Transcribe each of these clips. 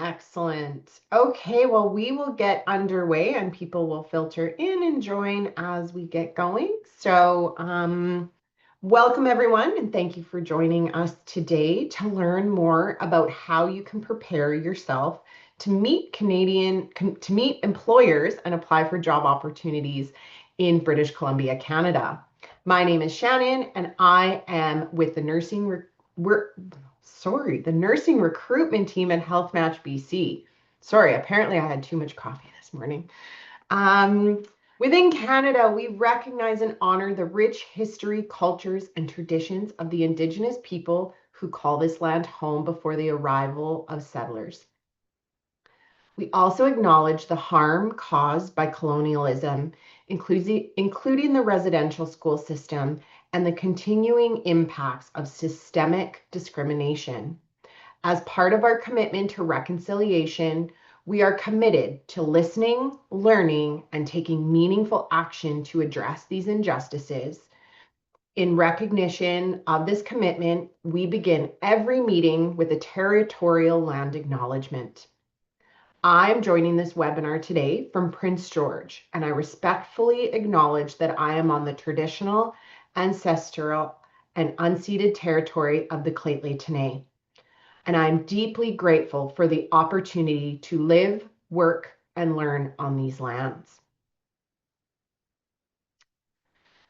Excellent. Okay, well, we will get underway and people will filter in and join as we get going. Welcome everyone, and thank you for joining us today to learn more about how you can prepare yourself to meet employers and apply for job opportunities in British Columbia, Canada. My name is Shannon, and I am with the the nursing recruitment team at Health Match BC. Sorry, apparently I had too much coffee this morning. Um, Within Canada, we recognize and honor the rich history, cultures, and traditions of the Indigenous people who call this land home before the arrival of settlers. We also acknowledge the harm caused by colonialism, including the residential school system and the continuing impacts of systemic discrimination. As part of our commitment to reconciliation, we are committed to listening, learning, and taking meaningful action to address these injustices. In recognition of this commitment, we begin every meeting with a territorial land acknowledgement. I'm joining this webinar today from Prince George, and I respectfully acknowledge that I am on the traditional, ancestral, and unceded territory of the Lheidli T'enneh. And I'm deeply grateful for the opportunity to live, work, and learn on these lands.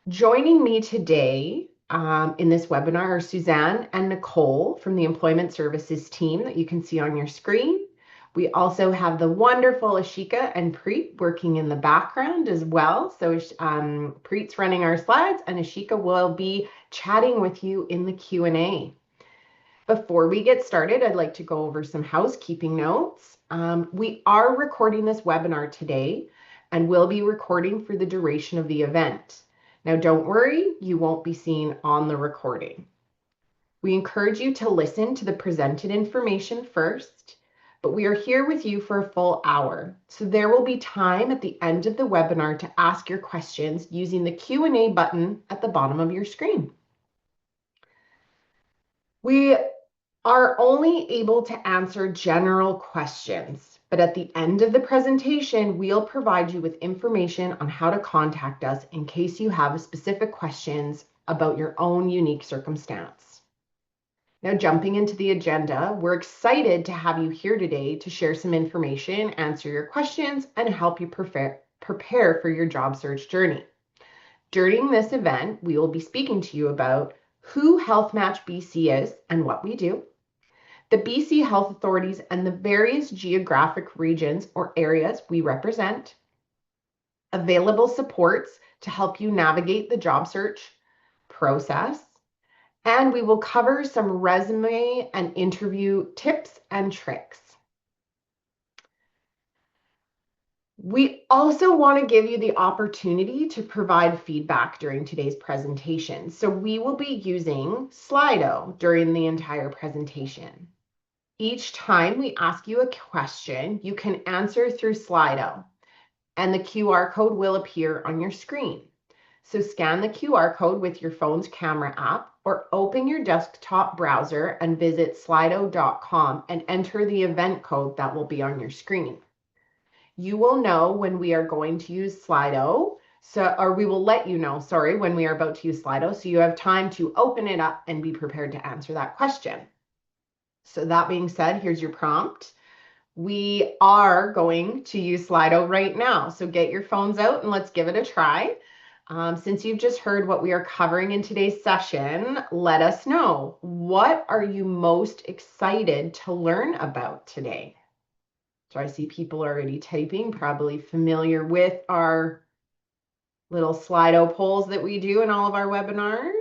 Joining me today in this webinar are Suzanne and Nicole from the Employment Services team that you can see on your screen. We also have the wonderful Ashika and Preet working in the background as well. So Preet's running our slides and Ashika will be chatting with you in the Q&A. Before we get started, I'd like to go over some housekeeping notes. We are recording this webinar today and will be recording for the duration of the event. Now, don't worry, you won't be seen on the recording. We encourage you to listen to the presented information first, but we are here with you for a full hour. So there will be time at the end of the webinar to ask your questions using the Q&A button at the bottom of your screen. We are only able to answer general questions, but at the end of the presentation, we'll provide you with information on how to contact us in case you have specific questions about your own unique circumstance. Now, jumping into the agenda, we're excited to have you here today to share some information, answer your questions, and help you prepare for your job search journey. During this event, we will be speaking to you about who Health Match BC is and what we do, the BC Health Authorities and the various geographic regions or areas we represent, available supports to help you navigate the job search process, and we will cover some resume and interview tips and tricks. We also want to give you the opportunity to provide feedback during today's presentation. So we will be using Slido during the entire presentation. Each time we ask you a question, you can answer through Slido, and the QR code will appear on your screen. So scan the QR code with your phone's camera app or open your desktop browser and visit slido.com and enter the event code that will be on your screen. You will know when we are going to use Slido, or we will let you know, sorry, when we are about to use Slido, so you have time to open it up and be prepared to answer that question. So that being said, here's your prompt. We are going to use Slido right now. So get your phones out and let's give it a try. Since you've just heard what we are covering in today's session, let us know. What are you most excited to learn about today? So I see people already typing, probably familiar with our little Slido polls that we do in all of our webinars.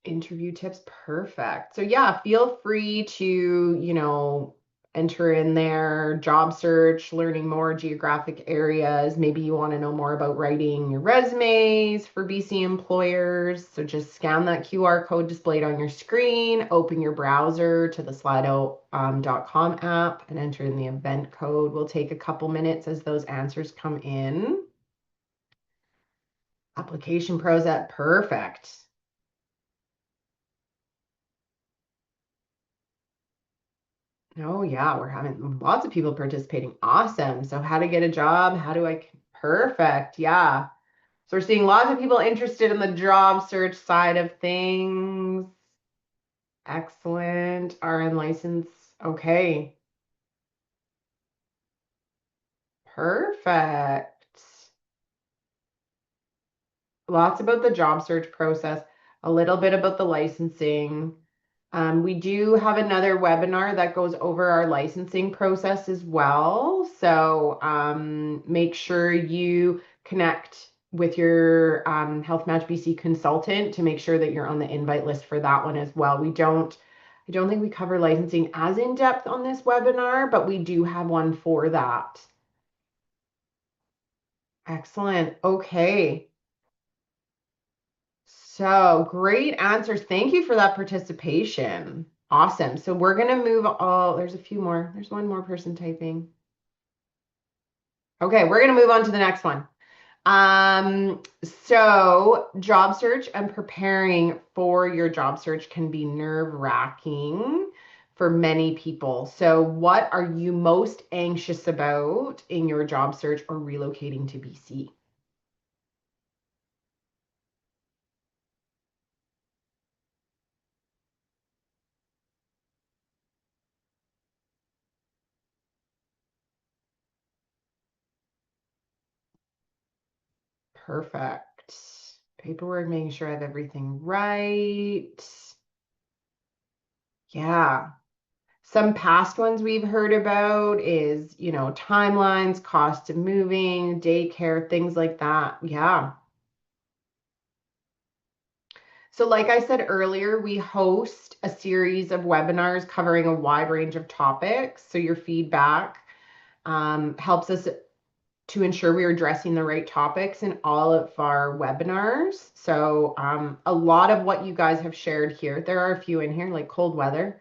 Interview tips, perfect. So yeah, feel free to, enter in there, job search, learning more geographic areas. Maybe you want to know more about writing your resumes for BC employers. So just scan that QR code displayed on your screen, open your browser to the slido.com app and enter in the event code. We'll take a couple minutes as those answers come in. Application process, perfect. Oh, yeah, we're having lots of people participating. Awesome. So, how to get a job? How do I? Perfect. Yeah. So, we're seeing lots of people interested in the job search side of things. Excellent. RN license. Okay. Perfect. Lots about the job search process, a little bit about the licensing. We do have another webinar that goes over our licensing process as well. So make sure you connect with your Health Match BC consultant to make sure that you're on the invite list for that one as well. I don't think we cover licensing as in depth on this webinar, but we do have one for that. Excellent. Okay. So great answers. Thank you for that participation. Awesome. So we're going to move. Oh, there's a few more. There's one more person typing. Okay, we're going to move on to the next one. So job search and preparing for your job search can be nerve-wracking for many people. So what are you most anxious about in your job search or relocating to BC? Perfect. Paperwork, making sure I have everything right. Yeah. Some past ones we've heard about is, timelines, cost of moving, daycare, things like that. Yeah. So, like I said earlier, we host a series of webinars covering a wide range of topics. So, your feedback helps us to ensure we are addressing the right topics in all of our webinars. So a lot of what you guys have shared here, there are a few in here like cold weather.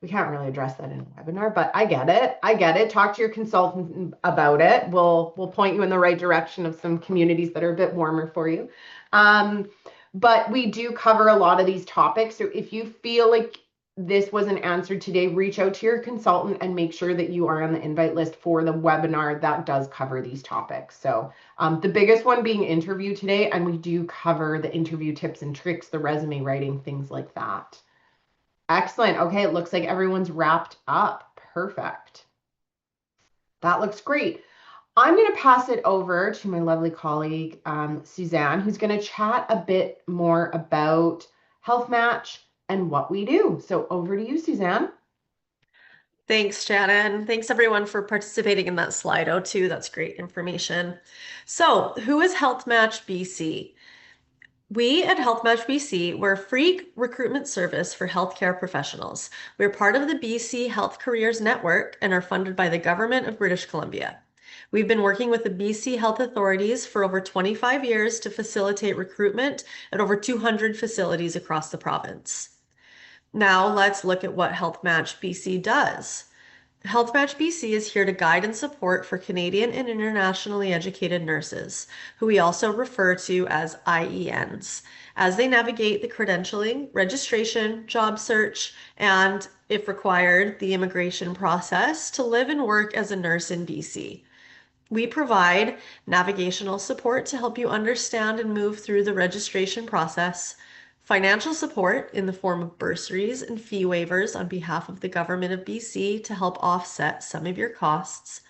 We can't really address that in a webinar, but I get it. I get it. Talk to your consultant about it. We'll point you in the right direction of some communities that are a bit warmer for you. Um, but we do cover a lot of these topics. So if you feel like this wasn't answered today, reach out to your consultant and make sure that you are on the invite list for the webinar that does cover these topics. So the biggest one being interview today, and we do cover the interview tips and tricks, the resume writing, things like that. Excellent. Okay, it looks like everyone's wrapped up. Perfect. That looks great. I'm going to pass it over to my lovely colleague, Suzanne, who's going to chat a bit more about Health Match and what we do. So over to you, Suzanne. Thanks, Shannon. Thanks everyone for participating in that Slido too. That's great information. So, who is Health Match BC? We at Health Match BC, we're a free recruitment service for healthcare professionals. We're part of the BC Health Careers Network and are funded by the Government of British Columbia. We've been working with the BC health authorities for over 25 years to facilitate recruitment at over 200 facilities across the province. Now let's look at what Health Match BC does. Health Match BC is here to guide and support for Canadian and internationally educated nurses, who we also refer to as IENs, as they navigate the credentialing, registration, job search, and, if required, the immigration process to live and work as a nurse in BC. We provide navigational support to help you understand and move through the registration process, financial support in the form of bursaries and fee waivers on behalf of the Government of BC to help offset some of your costs,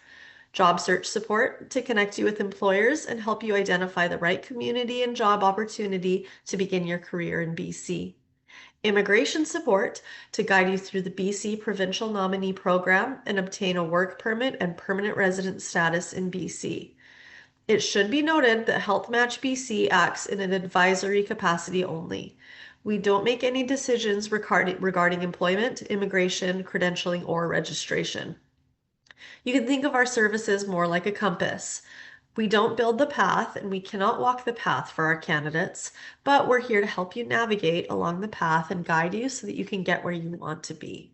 job search support to connect you with employers and help you identify the right community and job opportunity to begin your career in BC. Immigration support to guide you through the BC Provincial Nominee Program and obtain a work permit and permanent resident status in BC. It should be noted that Health Match BC acts in an advisory capacity only. We don't make any decisions regarding employment, immigration, credentialing, or registration. You can think of our services more like a compass. We don't build the path and we cannot walk the path for our candidates, but we're here to help you navigate along the path and guide you so that you can get where you want to be.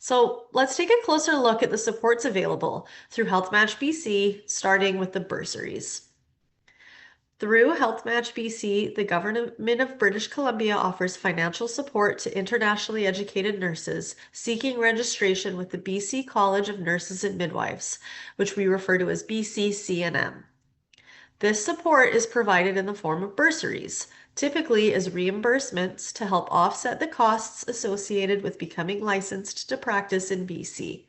So let's take a closer look at the supports available through Health Match BC, starting with the bursaries. Through Health Match BC, the government of British Columbia offers financial support to internationally educated nurses seeking registration with the BC College of Nurses and Midwives, which we refer to as BCCNM. This support is provided in the form of bursaries, typically as reimbursements to help offset the costs associated with becoming licensed to practice in BC.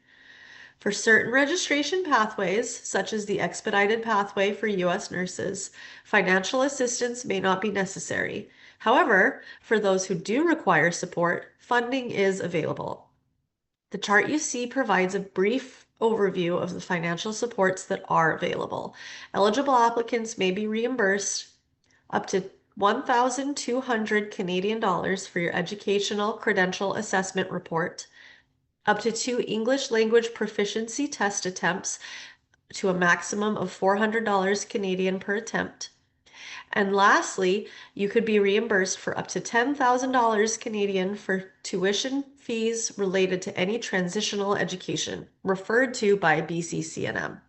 For certain registration pathways, such as the expedited pathway for U.S. nurses, financial assistance may not be necessary. However, for those who do require support, funding is available. The chart you see provides a brief overview of the financial supports that are available. Eligible applicants may be reimbursed up to 1,200 Canadian dollars for your educational credential assessment report, up to 2 English language proficiency test attempts to a maximum of $400 Canadian per attempt. And lastly, you could be reimbursed for up to $10,000 Canadian for tuition fees related to any transitional education, referred to by BCCNM.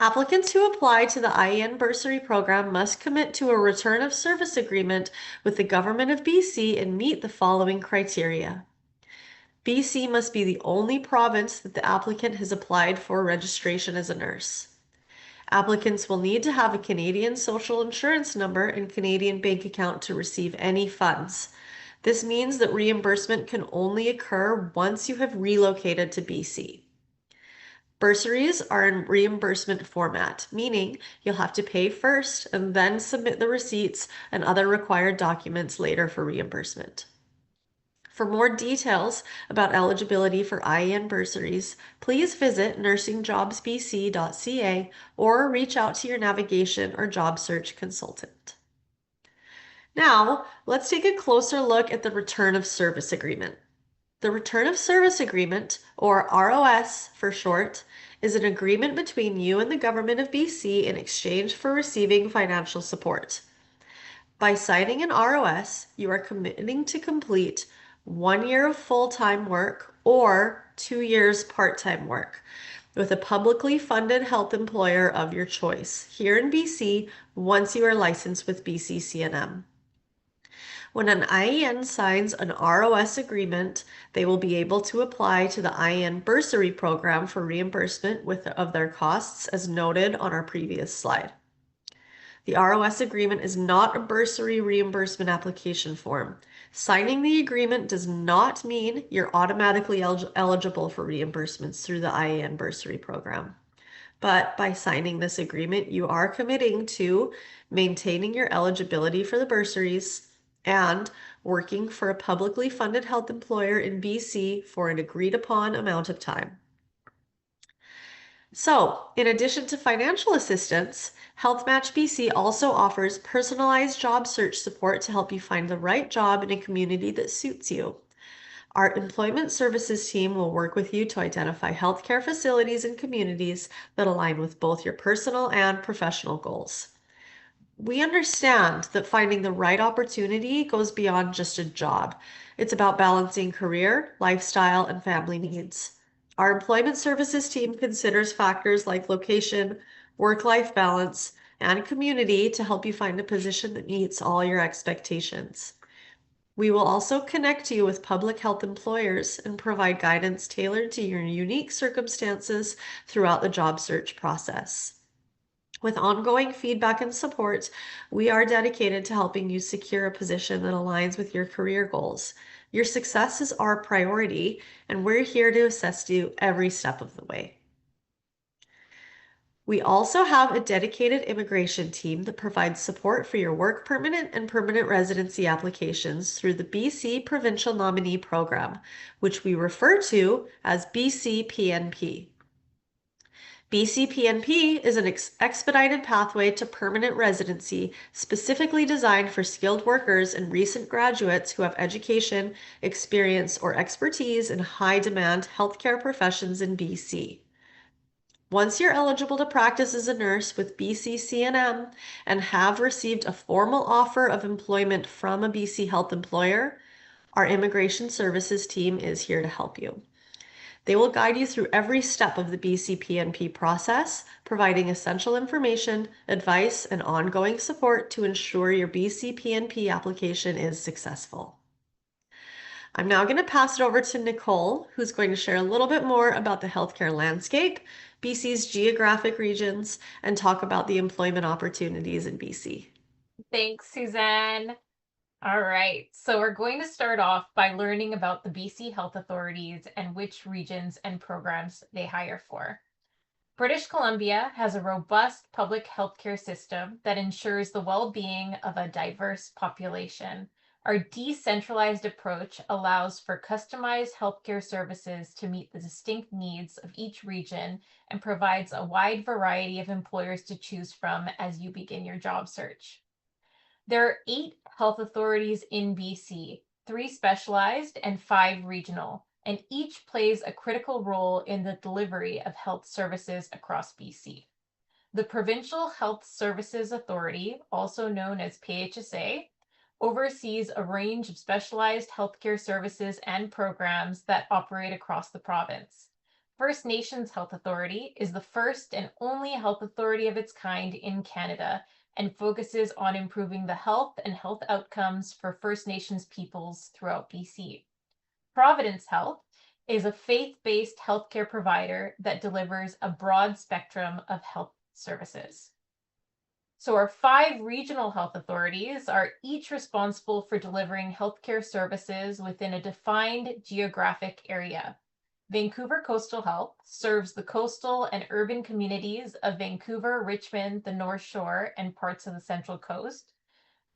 Applicants who apply to the IEN bursary program must commit to a return of service agreement with the government of BC and meet the following criteria. BC must be the only province that the applicant has applied for registration as a nurse. Applicants will need to have a Canadian social insurance number and Canadian bank account to receive any funds. This means that reimbursement can only occur once you have relocated to BC. Bursaries are in reimbursement format, meaning you'll have to pay first and then submit the receipts and other required documents later for reimbursement. For more details about eligibility for IEN bursaries, please visit nursingjobsbc.ca or reach out to your navigation or job search consultant. Now, let's take a closer look at the Return of Service Agreement. The Return of Service Agreement, or ROS for short, is an agreement between you and the government of BC in exchange for receiving financial support. By signing an ROS, you are committing to complete 1 year of full-time work or 2 years part-time work with a publicly funded health employer of your choice here in BC once you are licensed with BCCNM. When an IEN signs an ROS agreement, they will be able to apply to the IEN bursary program for reimbursement of their costs as noted on our previous slide. The ROS agreement is not a bursary reimbursement application form. Signing the agreement does not mean you're automatically eligible for reimbursements through the IEN bursary program. But by signing this agreement, you are committing to maintaining your eligibility for the bursaries and working for a publicly funded health employer in BC for an agreed upon amount of time. So, in addition to financial assistance, Health Match BC also offers personalized job search support to help you find the right job in a community that suits you. Our employment services team will work with you to identify healthcare facilities and communities that align with both your personal and professional goals. We understand that finding the right opportunity goes beyond just a job. It's about balancing career, lifestyle, and family needs. Our employment services team considers factors like location, work-life balance, and community to help you find a position that meets all your expectations. We will also connect you with public health employers and provide guidance tailored to your unique circumstances throughout the job search process. With ongoing feedback and support, we are dedicated to helping you secure a position that aligns with your career goals. Your success is our priority, and we're here to assist you every step of the way. We also have a dedicated immigration team that provides support for your work permit and permanent residency applications through the BC Provincial Nominee Program, which we refer to as BCPNP. BCPNP is an expedited pathway to permanent residency specifically designed for skilled workers and recent graduates who have education, experience, or expertise in high-demand healthcare professions in BC. Once you're eligible to practice as a nurse with BCCNM and have received a formal offer of employment from a BC health employer, our immigration services team is here to help you. They will guide you through every step of the BCPNP process, providing essential information, advice, and ongoing support to ensure your BCPNP application is successful. I'm now going to pass it over to Nicole, who's going to share a little bit more about the healthcare landscape, BC's geographic regions, and talk about the employment opportunities in BC. Thanks, Suzanne. All right, so we're going to start off by learning about the BC health authorities and which regions and programs they hire for. British Columbia has a robust public healthcare system that ensures the well-being of a diverse population. Our decentralized approach allows for customized healthcare services to meet the distinct needs of each region and provides a wide variety of employers to choose from as you begin your job search. There are 8 health authorities in BC, 3 specialized and 5 regional, and each plays a critical role in the delivery of health services across BC. The Provincial Health Services Authority, also known as PHSA, oversees a range of specialized healthcare services and programs that operate across the province. First Nations Health Authority is the first and only health authority of its kind in Canada and focuses on improving the health and health outcomes for First Nations peoples throughout BC. Providence Health is a faith-based healthcare provider that delivers a broad spectrum of health services. So our 5 regional health authorities are each responsible for delivering healthcare services within a defined geographic area. Vancouver Coastal Health serves the coastal and urban communities of Vancouver, Richmond, the North Shore, and parts of the Central Coast.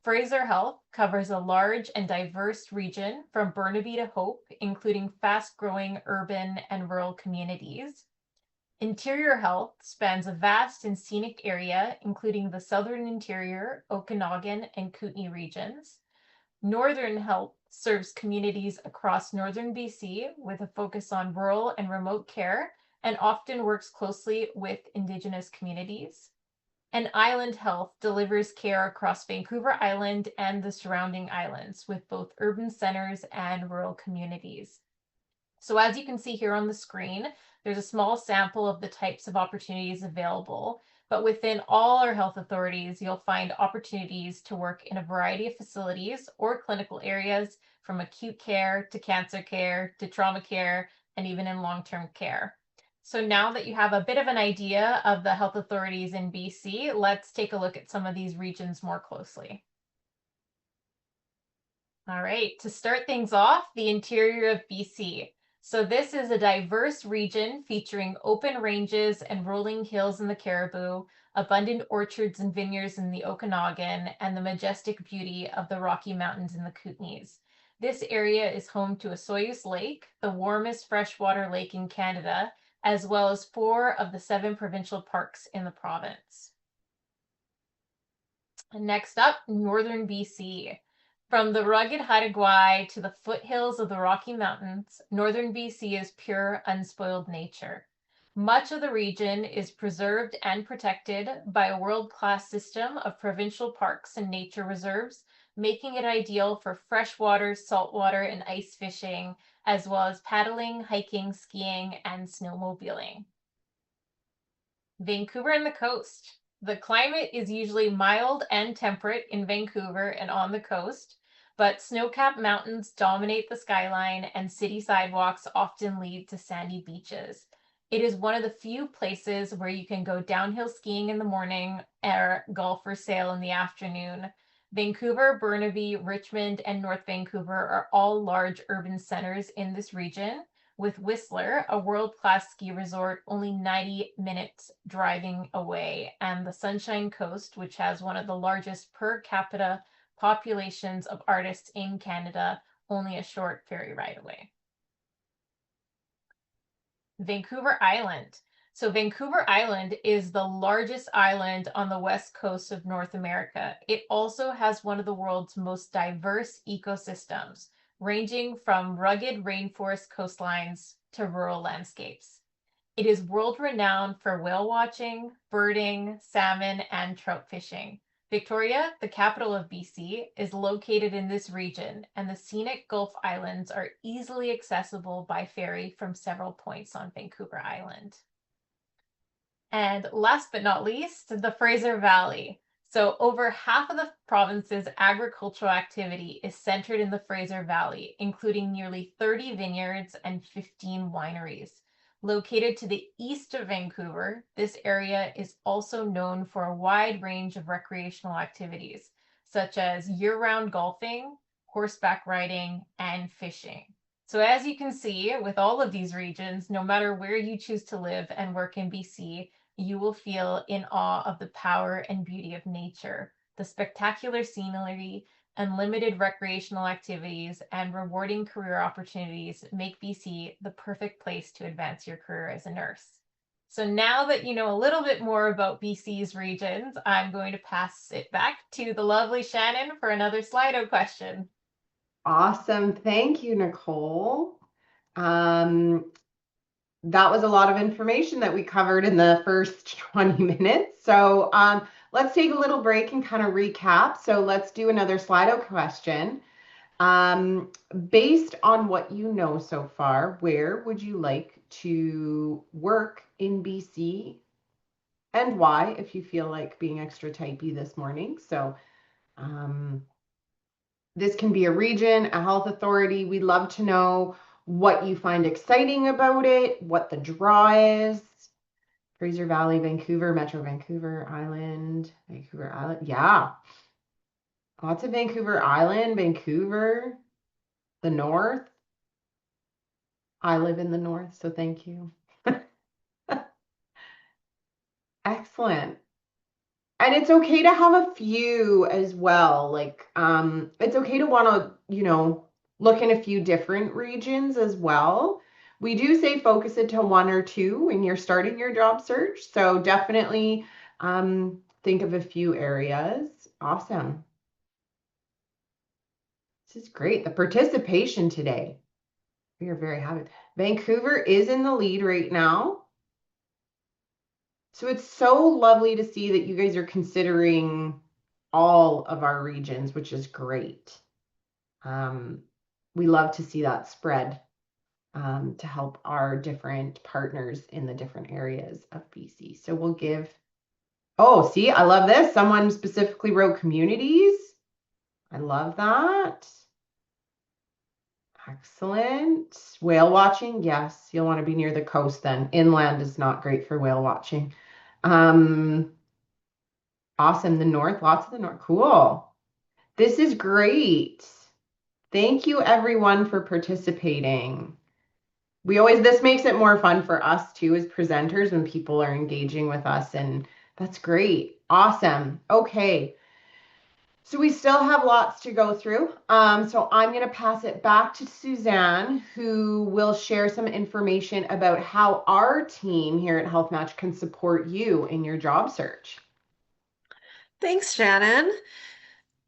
Fraser Health covers a large and diverse region from Burnaby to Hope, including fast-growing urban and rural communities. Interior Health spans a vast and scenic area, including the Southern Interior, Okanagan, and Kootenay regions. Northern Health serves communities across northern BC with a focus on rural and remote care and often works closely with Indigenous communities. And Island Health delivers care across Vancouver Island and the surrounding islands with both urban centers and rural communities. So as you can see here on the screen, there's a small sample of the types of opportunities available, but within all our health authorities, you'll find opportunities to work in a variety of facilities or clinical areas, from acute care to cancer care to trauma care, and even in long-term care. So now that you have a bit of an idea of the health authorities in BC, let's take a look at some of these regions more closely. All right, to start things off, the interior of BC. So this is a diverse region featuring open ranges and rolling hills in the Cariboo, abundant orchards and vineyards in the Okanagan, and the majestic beauty of the Rocky Mountains in the Kootenays. This area is home to Osoyoos Lake, the warmest freshwater lake in Canada, as well as 4 of the 7 provincial parks in the province. And next up, northern BC. From the rugged Haida to the foothills of the Rocky Mountains, northern BC is pure, unspoiled nature. Much of the region is preserved and protected by a world-class system of provincial parks and nature reserves, making it ideal for freshwater, saltwater, and ice fishing, as well as paddling, hiking, skiing, and snowmobiling. Vancouver and the coast. The climate is usually mild and temperate in Vancouver and on the coast, but snow-capped mountains dominate the skyline and city sidewalks often lead to sandy beaches. It is one of the few places where you can go downhill skiing in the morning or golf or sail in the afternoon. Vancouver, Burnaby, Richmond, and North Vancouver are all large urban centers in this region, with Whistler, a world-class ski resort, only 90 minutes driving away, and the Sunshine Coast, which has one of the largest per capita populations of artists in Canada, only a short ferry ride away. Vancouver Island. So Vancouver Island is the largest island on the west coast of North America. It also has one of the world's most diverse ecosystems, ranging from rugged rainforest coastlines to rural landscapes. It is world-renowned for whale watching, birding, salmon, and trout fishing. Victoria, the capital of BC, is located in this region, and the scenic Gulf Islands are easily accessible by ferry from several points on Vancouver Island. And last but not least, the Fraser Valley. So over half of the province's agricultural activity is centered in the Fraser Valley, including nearly 30 vineyards and 15 wineries. Located to the east of Vancouver, this area is also known for a wide range of recreational activities, such as year-round golfing, horseback riding, and fishing. So as you can see, with all of these regions, no matter where you choose to live and work in BC, you will feel in awe of the power and beauty of nature, the spectacular scenery, unlimited recreational activities, and rewarding career opportunities make BC the perfect place to advance your career as a nurse. So now that you know a little bit more about BC's regions, I'm going to pass it back to the lovely Shannon for another Slido question. Awesome. Thank you, Nicole. That was a lot of information that we covered in the first 20 minutes. So let's take a little break and kind of recap. So let's do another Slido question. Based on what you know so far, where would you like to work in BC and why, if you feel like being extra typey this morning? So this can be a region, a health authority. We'd love to know what you find exciting about it, what the draw is. Fraser Valley, Vancouver, Metro Vancouver Island, Vancouver Island. Yeah, lots of Vancouver Island, Vancouver, the North. I live in the North, so thank you. Excellent. And it's okay to have a few as well. Like, it's okay to want to, look in a few different regions as well. We do say focus it to one or two when you're starting your job search. So definitely think of a few areas. Awesome. This is great. The participation today. We are very happy. Vancouver is in the lead right now. So it's so lovely to see that you guys are considering all of our regions, which is great. We love to see that spread to help our different partners in the different areas of BC. So we'll give, oh, see, I love this. Someone specifically wrote communities. I love that. Excellent. Whale watching. Yes, you'll want to be near the coast then. Inland is not great for whale watching. Awesome. The north, lots of the north. Cool. This is great. Thank you everyone for participating. This makes it more fun for us too as presenters when people are engaging with us, and that's great. Awesome. Okay. So we still have lots to go through. So I'm going to pass it back to Suzanne, who will share some information about how our team here at Health Match can support you in your job search. Thanks, Shannon.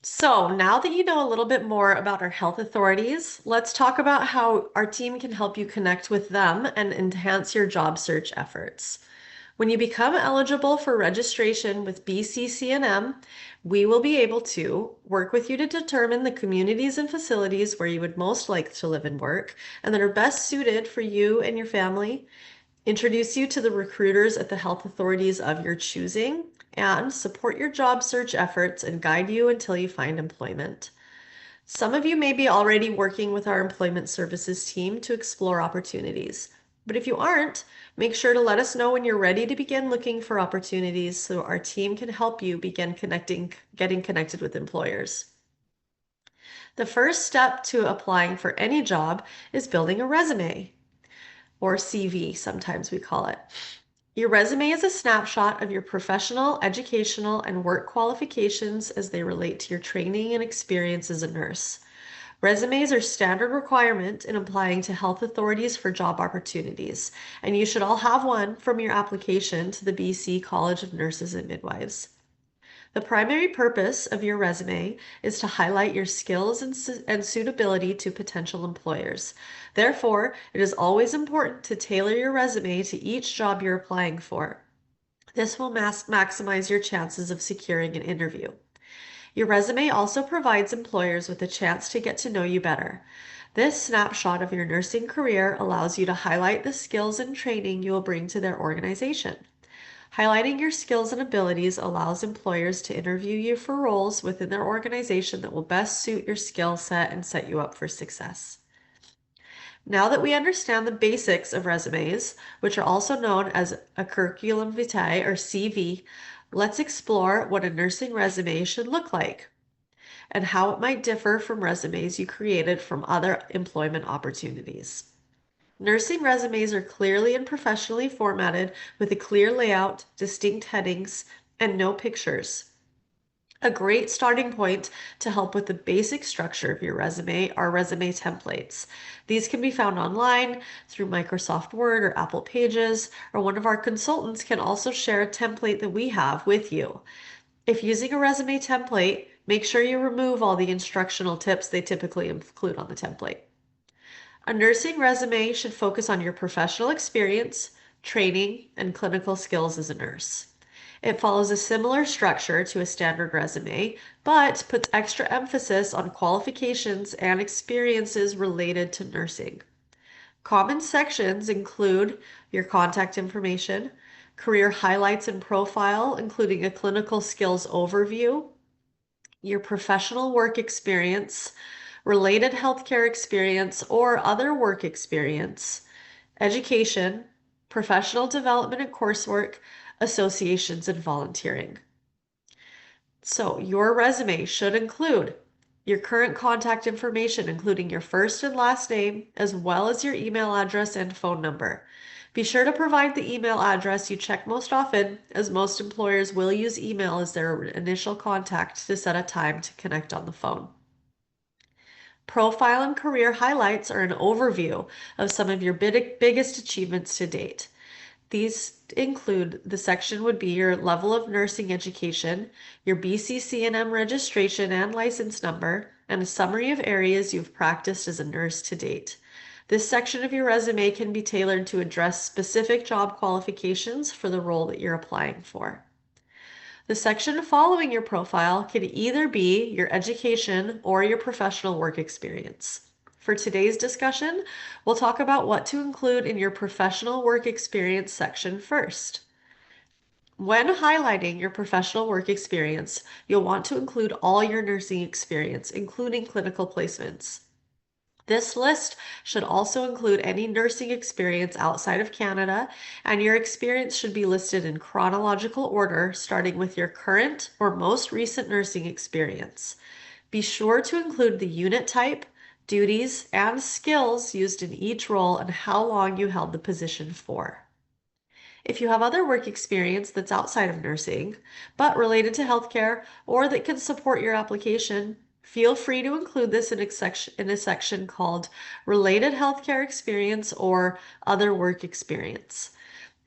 So now that you know a little bit more about our health authorities, let's talk about how our team can help you connect with them and enhance your job search efforts. When you become eligible for registration with BCCNM, we will be able to work with you to determine the communities and facilities where you would most like to live and work and that are best suited for you and your family, introduce you to the recruiters at the health authorities of your choosing, and support your job search efforts and guide you until you find employment. Some of you may be already working with our employment services team to explore opportunities. But if you aren't, make sure to let us know when you're ready to begin looking for opportunities so our team can help you begin getting connected with employers. The first step to applying for any job is building a resume, or CV, sometimes we call it. Your resume is a snapshot of your professional, educational, and work qualifications as they relate to your training and experience as a nurse. Resumes are standard requirement in applying to health authorities for job opportunities, and you should all have one from your application to the BC College of Nurses and Midwives. The primary purpose of your resume is to highlight your skills and suitability to potential employers. Therefore, it is always important to tailor your resume to each job you're applying for. This will maximize your chances of securing an interview. Your resume also provides employers with a chance to get to know you better. This snapshot of your nursing career allows you to highlight the skills and training you will bring to their organization. Highlighting your skills and abilities allows employers to interview you for roles within their organization that will best suit your skill set and set you up for success. Now that we understand the basics of resumes, which are also known as a curriculum vitae or CV, let's explore what a nursing resume should look like and how it might differ from resumes you created from other employment opportunities. Nursing resumes are clearly and professionally formatted with a clear layout, distinct headings, and no pictures. A great starting point to help with the basic structure of your resume are resume templates. These can be found online through Microsoft Word or Apple Pages, or one of our consultants can also share a template that we have with you. If using a resume template, make sure you remove all the instructional tips they typically include on the template. A nursing resume should focus on your professional experience, training, and clinical skills as a nurse. It follows a similar structure to a standard resume, but puts extra emphasis on qualifications and experiences related to nursing. Common sections include your contact information, career highlights and profile, including a clinical skills overview, your professional work experience, related healthcare experience or other work experience, education, professional development and coursework, associations, and volunteering. So your resume should include your current contact information, including your first and last name, as well as your email address and phone number. Be sure to provide the email address you check most often, as most employers will use email as their initial contact to set a time to connect on the phone. Profile and career highlights are an overview of some of your biggest achievements to date. These include the section would be your level of nursing education, your BCCNM registration and license number, and a summary of areas you've practiced as a nurse to date. This section of your resume can be tailored to address specific job qualifications for the role that you're applying for. The section following your profile can either be your education or your professional work experience. For today's discussion, we'll talk about what to include in your professional work experience section first. When highlighting your professional work experience, you'll want to include all your nursing experience, including clinical placements. This list should also include any nursing experience outside of Canada, and your experience should be listed in chronological order, starting with your current or most recent nursing experience. Be sure to include the unit type, duties, and skills used in each role and how long you held the position for. If you have other work experience that's outside of nursing, but related to healthcare or that can support your application, feel free to include this in a section called Related Healthcare Experience or Other Work Experience.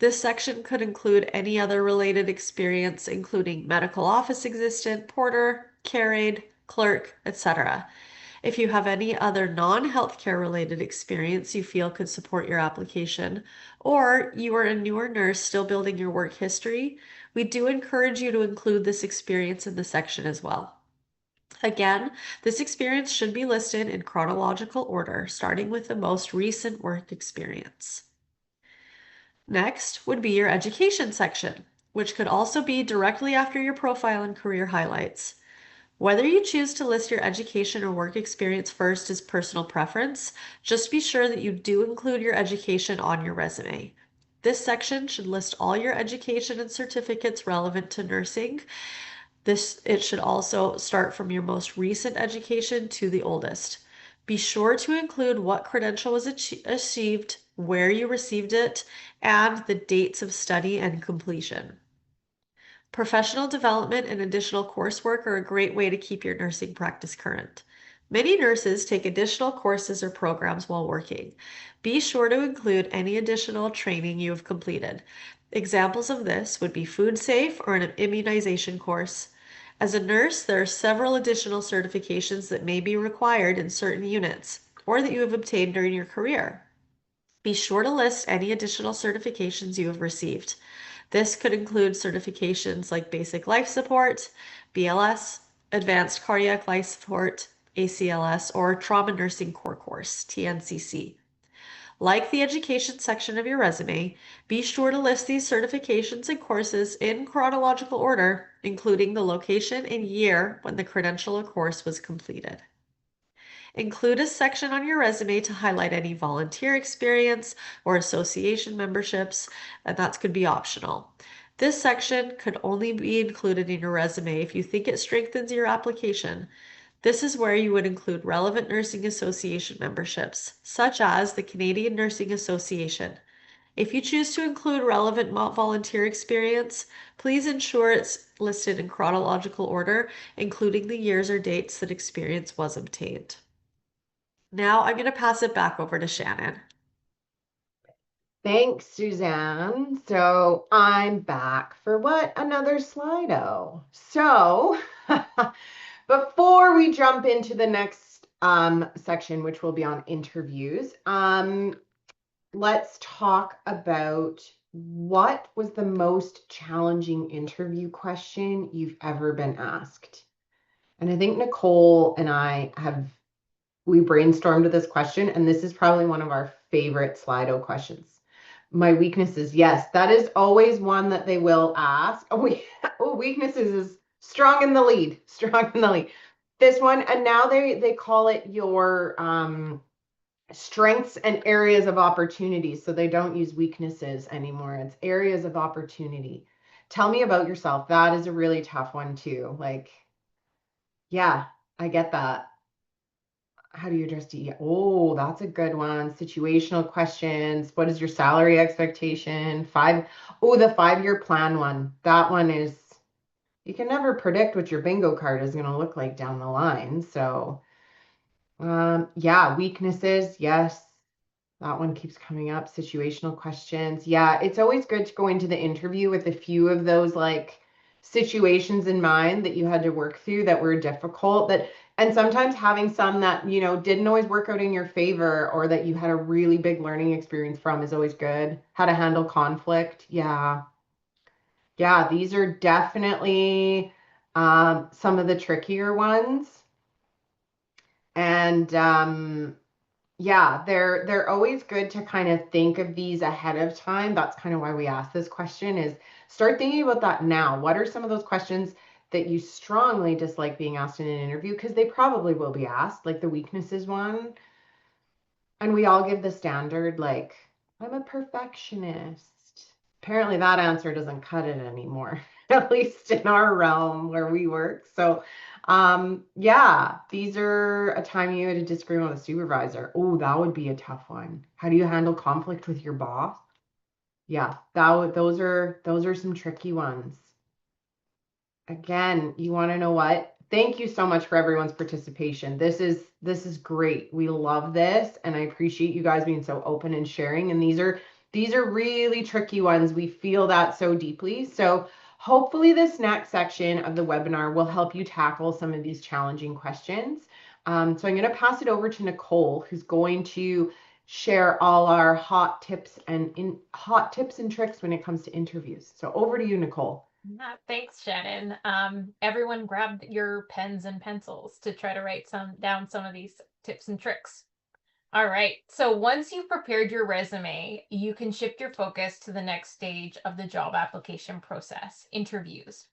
This section could include any other related experience, including medical office assistant, porter, care aide, clerk, etc. If you have any other non-healthcare related experience you feel could support your application, or you are a newer nurse still building your work history, we do encourage you to include this experience in the section as well. Again, this experience should be listed in chronological order, starting with the most recent work experience. Next would be your education section, which could also be directly after your profile and career highlights. Whether you choose to list your education or work experience first is personal preference. Just be sure that you do include your education on your resume. This section should list all your education and certificates relevant to nursing. It should also start from your most recent education to the oldest. Be sure to include what credential was achieved, where you received it, and the dates of study and completion. Professional development and additional coursework are a great way to keep your nursing practice current. Many nurses take additional courses or programs while working. Be sure to include any additional training you have completed. Examples of this would be food safe or an immunization course. As a nurse, there are several additional certifications that may be required in certain units or that you have obtained during your career. Be sure to list any additional certifications you have received. This could include certifications like basic life support, BLS, Advanced Cardiac Life Support, ACLS, or Trauma Nursing Core Course, TNCC. Like the education section of your resume, be sure to list these certifications and courses in chronological order, including the location and year when the credential or course was completed. Include a section on your resume to highlight any volunteer experience or association memberships, and that could be optional. This section could only be included in your resume if you think it strengthens your application. This is where you would include relevant nursing association memberships, such as the Canadian Nursing Association. If you choose to include relevant volunteer experience, please ensure it's listed in chronological order, including the years or dates that experience was obtained. Now I'm going to pass it back over to Shannon. Thanks, Suzanne. So I'm back for what? Another Slido. So before we jump into the next section, which will be on interviews, let's talk about what was the most challenging interview question you've ever been asked. And I think Nicole and we brainstormed this question, and this is probably one of our favorite Slido questions. My weaknesses, yes, that is always one that they will ask. Weaknesses is strong in the lead, strong in the lead. This one, and now they call it your strengths and areas of opportunity. So they don't use weaknesses anymore. It's areas of opportunity. Tell me about yourself. That is a really tough one too. Like, yeah, I get that. How do you address DE? Oh, that's a good one. Situational questions. What is your salary expectation? The 5-year plan one. That one is, you can never predict what your bingo card is going to look like down the line. So, yeah, weaknesses. Yes. That one keeps coming up. Situational questions. Yeah, it's always good to go into the interview with a few of those like situations in mind that you had to work through that were difficult, and sometimes having some that, didn't always work out in your favor or that you had a really big learning experience from is always good. How to handle conflict. Yeah. Yeah, these are definitely some of the trickier ones. And yeah, they're always good to kind of think of these ahead of time. That's kind of why we ask this question is start thinking about that now. What are some of those questions that you strongly dislike being asked in an interview? Because they probably will be asked, like the weaknesses one. And we all give the standard, like, I'm a perfectionist. Apparently that answer doesn't cut it anymore, at least in our realm where we work. So yeah, these are a time you had a disagreement with a supervisor. Oh, that would be a tough one. How do you handle conflict with your boss? Yeah, those are some tricky ones. Again, you want to know what? Thank you so much for everyone's participation. This is great. We love this, and I appreciate you guys being so open and sharing. And these are really tricky ones. We feel that so deeply. So hopefully this next section of the webinar will help you tackle some of these challenging questions. So I'm going to pass it over to Nicole, who's going to share all our hot tips and tricks when it comes to interviews. So over to you, Nicole. Thanks, Shannon. Everyone grab your pens and pencils to try to write down some of these tips and tricks. All right, so once you've prepared your resume, you can shift your focus to the next stage of the job application process, interviews.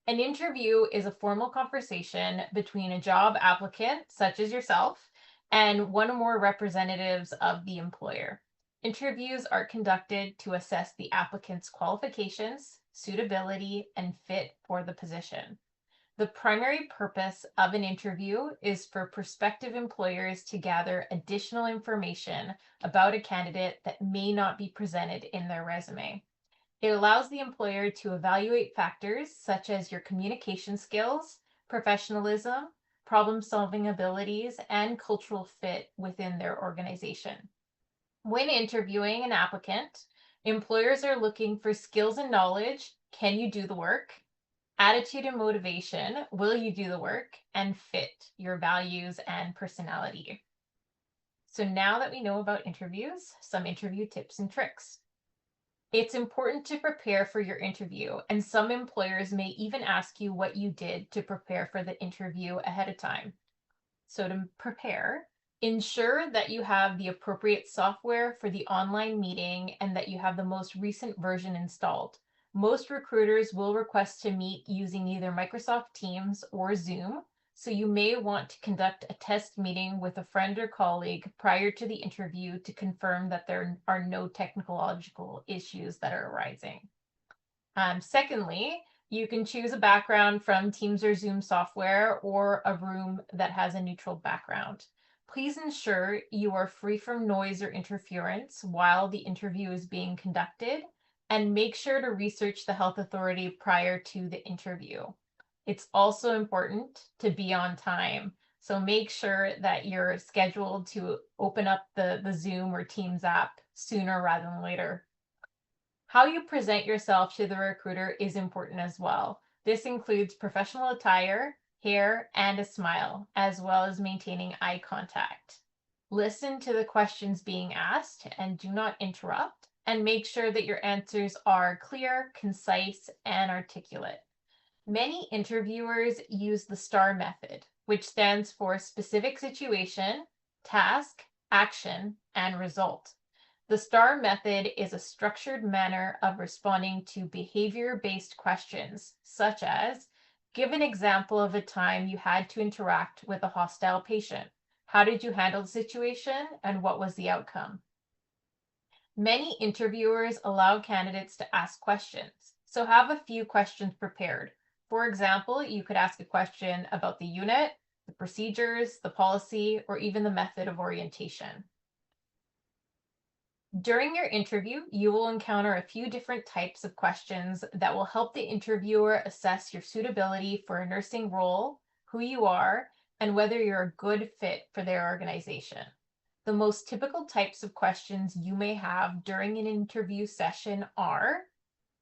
An interview is a formal conversation between a job applicant, such as yourself, and one or more representatives of the employer. Interviews are conducted to assess the applicant's qualifications, suitability, and fit for the position. The primary purpose of an interview is for prospective employers to gather additional information about a candidate that may not be presented in their resume. It allows the employer to evaluate factors such as your communication skills, professionalism, problem-solving abilities, and cultural fit within their organization. When interviewing an applicant, employers are looking for skills and knowledge. Can you do the work? Attitude and motivation. Will you do the work? And fit, your values and personality. So now that we know about interviews, some interview tips and tricks. It's important to prepare for your interview, and some employers may even ask you what you did to prepare for the interview ahead of time. So to prepare, ensure that you have the appropriate software for the online meeting and that you have the most recent version installed. Most recruiters will request to meet using either Microsoft Teams or Zoom, so you may want to conduct a test meeting with a friend or colleague prior to the interview to confirm that there are no technological issues that are arising. Secondly, you can choose a background from Teams or Zoom software or a room that has a neutral background. Please ensure you are free from noise or interference while the interview is being conducted, and make sure to research the health authority prior to the interview. It's also important to be on time. So make sure that you're scheduled to open up the Zoom or Teams app sooner rather than later. How you present yourself to the recruiter is important as well. This includes professional attire, hair, and a smile, as well as maintaining eye contact. Listen to the questions being asked and do not interrupt, and make sure that your answers are clear, concise, and articulate. Many interviewers use the STAR method, which stands for specific situation, task, action, and result. The STAR method is a structured manner of responding to behavior-based questions, such as, give an example of a time you had to interact with a hostile patient. How did you handle the situation, and what was the outcome? Many interviewers allow candidates to ask questions, so have a few questions prepared. For example, you could ask a question about the unit, the procedures, the policy, or even the method of orientation. During your interview, you will encounter a few different types of questions that will help the interviewer assess your suitability for a nursing role, who you are, and whether you're a good fit for their organization. The most typical types of questions you may have during an interview session are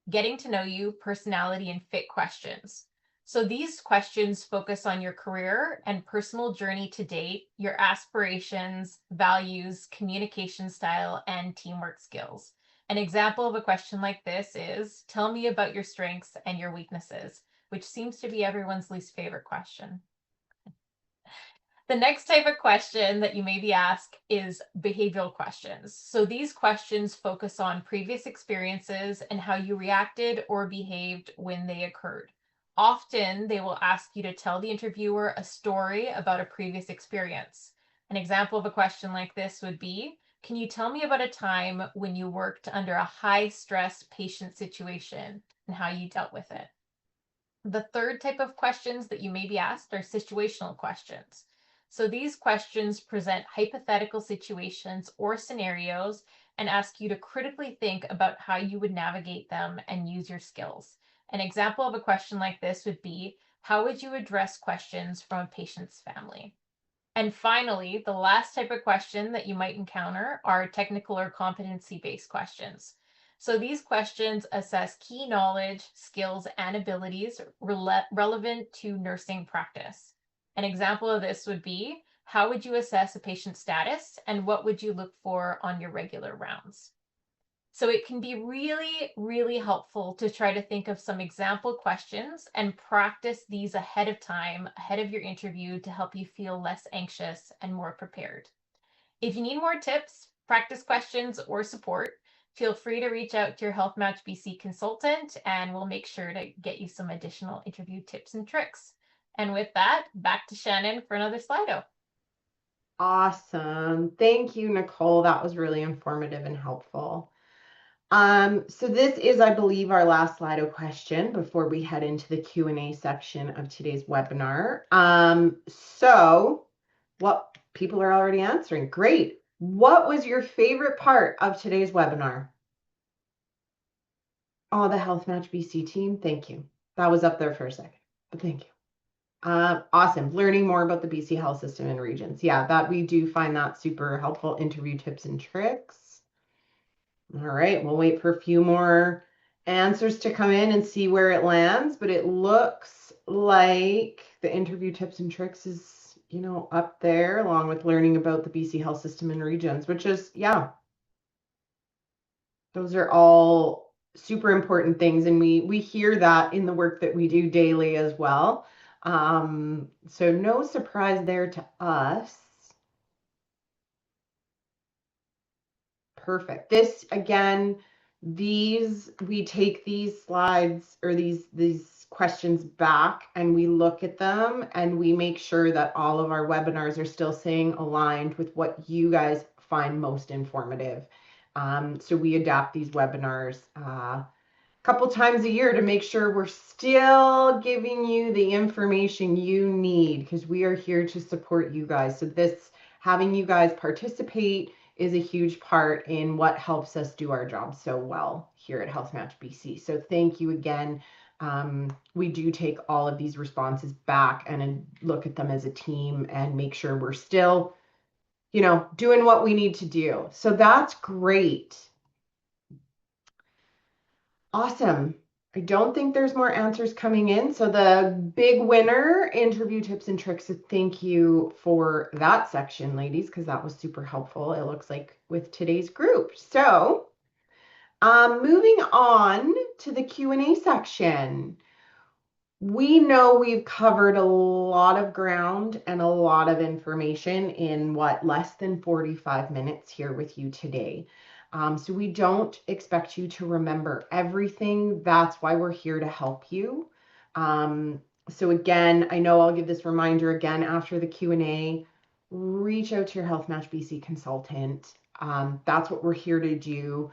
getting to know you, personality, and fit questions. So these questions focus on your career and personal journey to date, your aspirations, values, communication style, and teamwork skills. An example of a question like this is, tell me about your strengths and your weaknesses, which seems to be everyone's least favorite question. The next type of question that you may be asked is behavioral questions. So these questions focus on previous experiences and how you reacted or behaved when they occurred. Often they will ask you to tell the interviewer a story about a previous experience. An example of a question like this would be, can you tell me about a time when you worked under a high stress patient situation and how you dealt with it? The third type of questions that you may be asked are situational questions. So these questions present hypothetical situations or scenarios and ask you to critically think about how you would navigate them and use your skills. An example of a question like this would be, how would you address questions from a patient's family? And finally, the last type of question that you might encounter are technical or competency-based questions. So these questions assess key knowledge, skills, and abilities relevant to nursing practice. An example of this would be, how would you assess a patient's status, and what would you look for on your regular rounds? So it can be really, really helpful to try to think of some example questions and practice these ahead of time, ahead of your interview, to help you feel less anxious and more prepared. If you need more tips, practice questions, or support, feel free to reach out to your Health Match BC consultant, and we'll make sure to get you some additional interview tips and tricks. And with that, back to Shannon for another Slido. Awesome. Thank you, Nicole. That was really informative and helpful. So this is, I believe, our last Slido question before we head into the Q&A section of today's webinar. So what people are already answering. Great. What was your favorite part of today's webinar? Oh, the Health Match BC team. Thank you. That was up there for a second, but thank you. Awesome. Learning more about the BC health system and regions. Yeah, that we do find that super helpful. Interview tips and tricks. All right, we'll wait for a few more answers to come in and see where it lands, but it looks like the interview tips and tricks is, up there along with learning about the BC health system and regions, which is, yeah, Those are all super important things, and we hear that in the work that we do daily as well. So no surprise there to us. Perfect. This again, we take these slides or these questions back and we look at them and we make sure that all of our webinars are still staying aligned with what you guys find most informative. So we adapt these webinars couple times a year to make sure we're still giving you the information you need, because we are here to support you guys. So this, having you guys participate is a huge part in what helps us do our job so well here at Health Match BC. So thank you again. We do take all of these responses back and look at them as a team and make sure we're still, doing what we need to do. So that's great. Awesome. I don't think there's more answers coming in. So the big winner, interview tips and tricks. So thank you for that section, ladies, because that was super helpful. It looks like with today's group. So moving on to the Q&A section. We know we've covered a lot of ground and a lot of information in less than 45 minutes here with you today. So we don't expect you to remember everything. That's why we're here to help you. So again, I know I'll give this reminder again after the Q&A. Reach out to your Health Match BC consultant. That's what we're here to do.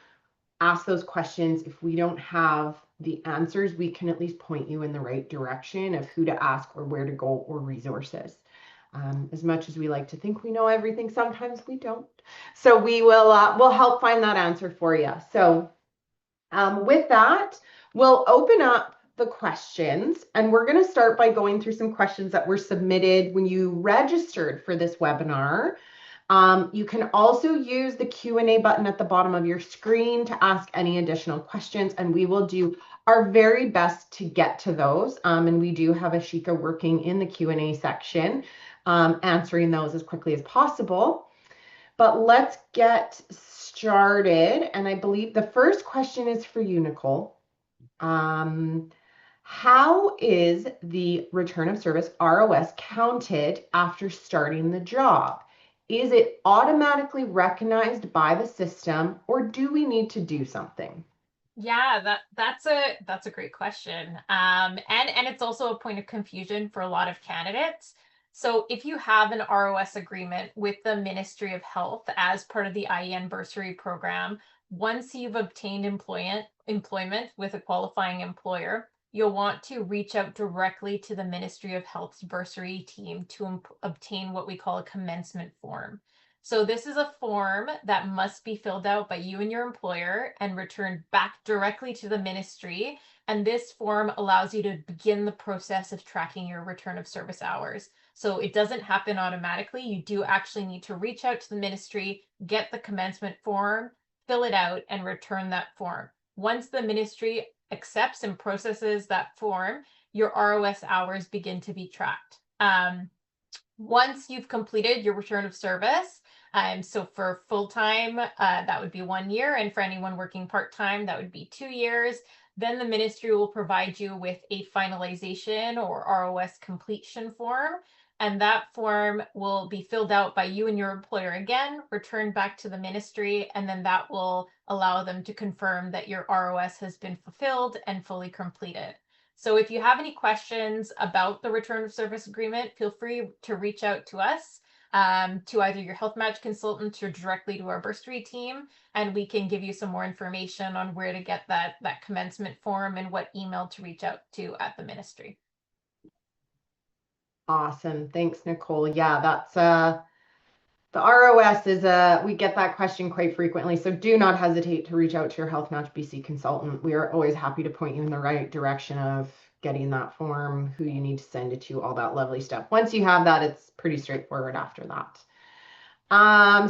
Ask those questions. If we don't have the answers, we can at least point you in the right direction of who to ask or where to go or resources. As much as we like to think we know everything, sometimes we don't. So we'll help find that answer for you. So with that, we'll open up the questions, and we're going to start by going through some questions that were submitted when you registered for this webinar. You can also use the Q&A button at the bottom of your screen to ask any additional questions, and we will do our very best to get to those. And we do have Ashika working in the Q&A section, answering those as quickly as possible. But let's get started. And I believe the first question is for you, Nicole. How is the return of service ROS counted after starting the job? Is it automatically recognized by the system, or do we need to do something? Yeah, that's a great question. And it's also a point of confusion for a lot of candidates. So if you have an ROS agreement with the Ministry of Health as part of the IEN bursary program, once you've obtained employment with a qualifying employer, you'll want to reach out directly to the Ministry of Health's bursary team to obtain what we call a commencement form. So this is a form that must be filled out by you and your employer and returned back directly to the ministry. And this form allows you to begin the process of tracking your return of service hours. So it doesn't happen automatically. You do actually need to reach out to the ministry, get the commencement form, fill it out, and return that form. Once the ministry accepts and processes that form, your ROS hours begin to be tracked. Once you've completed your return of service, so for full-time, that would be 1 year, and for anyone working part-time, that would be 2 years. Then the ministry will provide you with a finalization or ROS completion form, and that form will be filled out by you and your employer again, returned back to the ministry, and then that will allow them to confirm that your ROS has been fulfilled and fully completed. So if you have any questions about the return of service agreement, feel free to reach out to us, to either your Health Match consultant or directly to our bursary team, and we can give you some more information on where to get that commencement form and what email to reach out to at the ministry. Awesome. Thanks, Nicole. Yeah, that's the ROS is we get that question quite frequently. So do not hesitate to reach out to your Health Match BC consultant. We are always happy to point you in the right direction of getting that form, who you need to send it to, all that lovely stuff. Once you have that, it's pretty straightforward after that.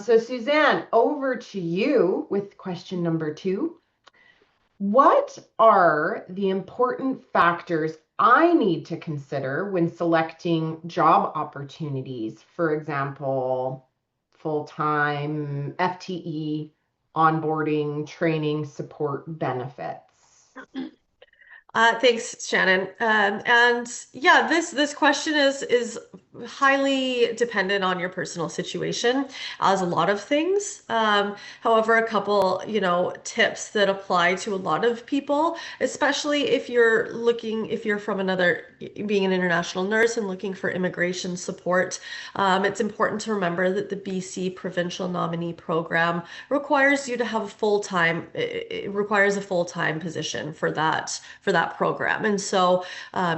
So Suzanne, over to you with question number 2. What are the important factors I need to consider when selecting job opportunities? For example, full-time, FTE, onboarding, training, support benefits? Thanks, Shannon. And yeah, this question is highly dependent on your personal situation, as a lot of things. However, a couple, tips that apply to a lot of people, especially if you're from being an international nurse and looking for immigration support. It's important to remember that the BC Provincial Nominee Program requires you to have a full-time, it requires a full-time position for that program. And so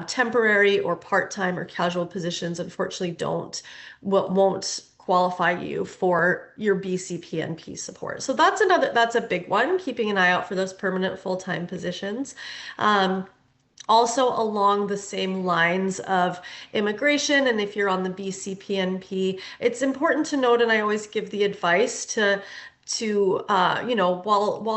temporary or part-time or casual positions unfortunately won't qualify you for your BCPNP support. So that's a big one, keeping an eye out for those permanent full-time positions. Um, Also, along the same lines of immigration, and if you're on the BCPNP, it's important to note, and I always give the advice while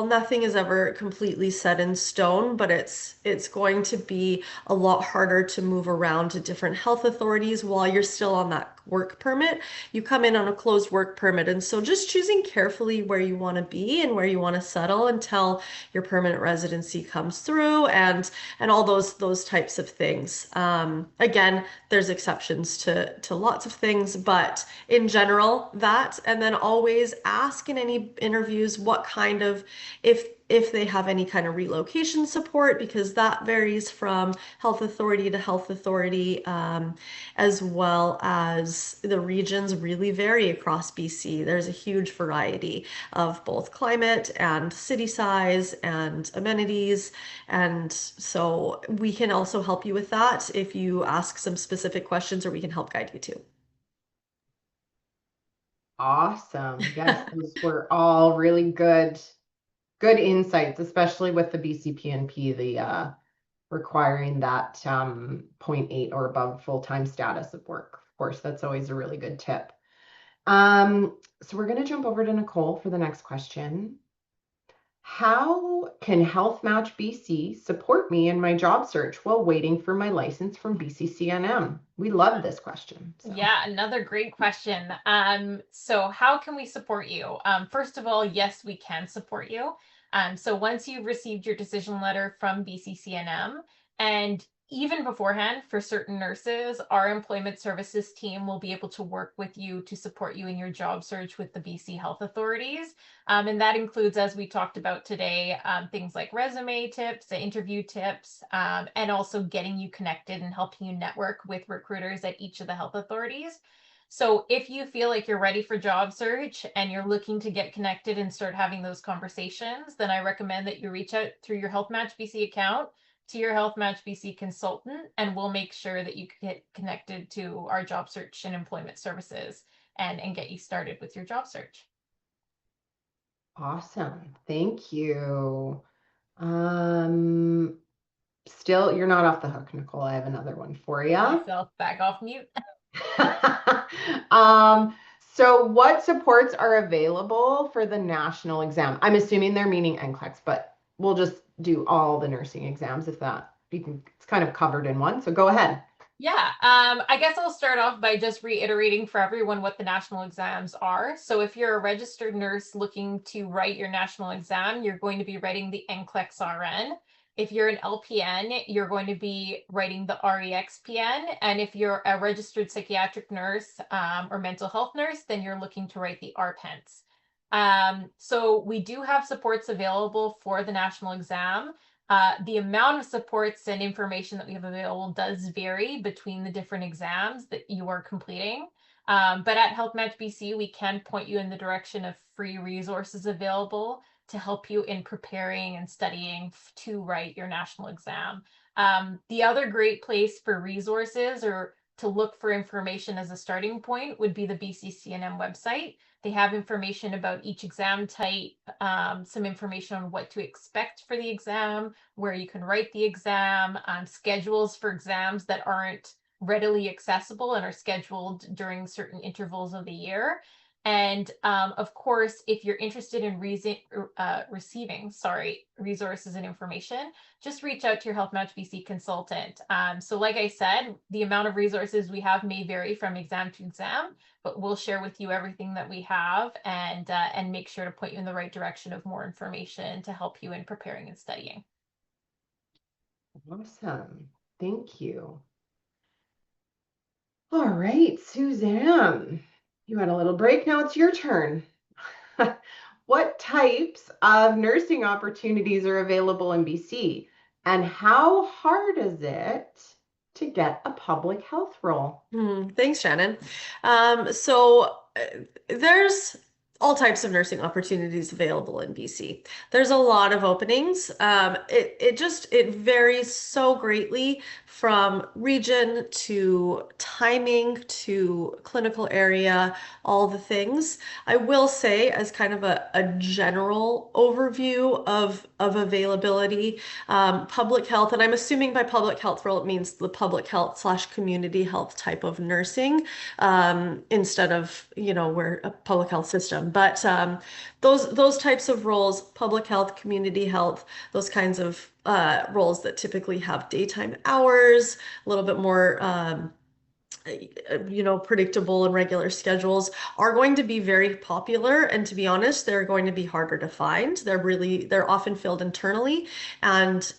nothing is ever completely set in stone, but it's going to be a lot harder to move around to different health authorities while you're still on that work permit. You come in on a closed work permit, and so just choosing carefully where you want to be and where you want to settle until your permanent residency comes through, and all those types of things. Again, there's exceptions to lots of things, but in general, that, and then always ask in any interviews what kind of, if they have any kind of relocation support, because that varies from health authority to health authority, as well as the regions really vary across BC. There's a huge variety of both climate and city size and amenities. And so we can also help you with that if you ask some specific questions, or we can help guide you too. Awesome. Yes, those were all really good insights, especially with the BCPNP, the requiring that point 0.8 or above full-time status of work. Of course, that's always a really good tip. So we're going to jump over to Nicole for the next question. How can Health Match BC support me in my job search while waiting for my license from BCCNM? We love this question. Yeah, another great question. So how can we support you? First of all, yes, we can support you. So once you've received your decision letter from BCCNM, and even beforehand, for certain nurses, our employment services team will be able to work with you to support you in your job search with the BC health authorities. And that includes, as we talked about today, things like resume tips, interview tips, and also getting you connected and helping you network with recruiters at each of the health authorities. So if you feel like you're ready for job search and you're looking to get connected and start having those conversations, then I recommend that you reach out through your Health Match BC account to your Health Match BC consultant, and we'll make sure that you get connected to our job search and employment services and get you started with your job search. Awesome. Thank you. Um, Still, you're not off the hook, Nicole. I have another one for you. Myself back off mute. So what supports are available for the national exam? I'm assuming they're meaning NCLEX, but we'll just do all the nursing exams if that it's kind of covered in one. So go ahead. Yeah, I guess I'll start off by just reiterating for everyone what the national exams are. So if you're a registered nurse looking to write your national exam, you're going to be writing the NCLEX RN. If you're an LPN, you're going to be writing the REXPN. And if you're a registered psychiatric nurse or mental health nurse, then you're looking to write the RPENS. So we do have supports available for the national exam. The amount of supports and information that we have available does vary between the different exams that you are completing. But at Health Match BC, we can point you in the direction of free resources available to help you in preparing and studying to write your national exam. The other great place for resources or to look for information as a starting point would be the BCCNM website. They have information about each exam type, some information on what to expect for the exam, where you can write the exam, schedules for exams that aren't readily accessible and are scheduled during certain intervals of the year. And of course, if you're interested in receiving, resources and information, just reach out to your Health Match BC consultant. So like I said, the amount of resources we have may vary from exam to exam, but we'll share with you everything that we have and make sure to point you in the right direction of more information to help you in preparing and studying. Awesome. Thank you. All right, Suzanne, you had a little break. Now it's your turn. What types of nursing opportunities are available in BC, and how hard is it to get a public health role? Thanks, Shannon. There's all types of nursing opportunities available in BC. There's a lot of openings. It varies so greatly from region to timing to clinical area, all the things. I will say, as kind of a general overview of availability, public health, and I'm assuming by public health role it means the public health slash community health type of nursing, instead of, we're a public health system. But those types of roles, public health, community health, those kinds of roles that typically have daytime hours, a little bit more predictable and regular schedules are going to be very popular. And to be honest, they're going to be harder to find. They're often filled internally and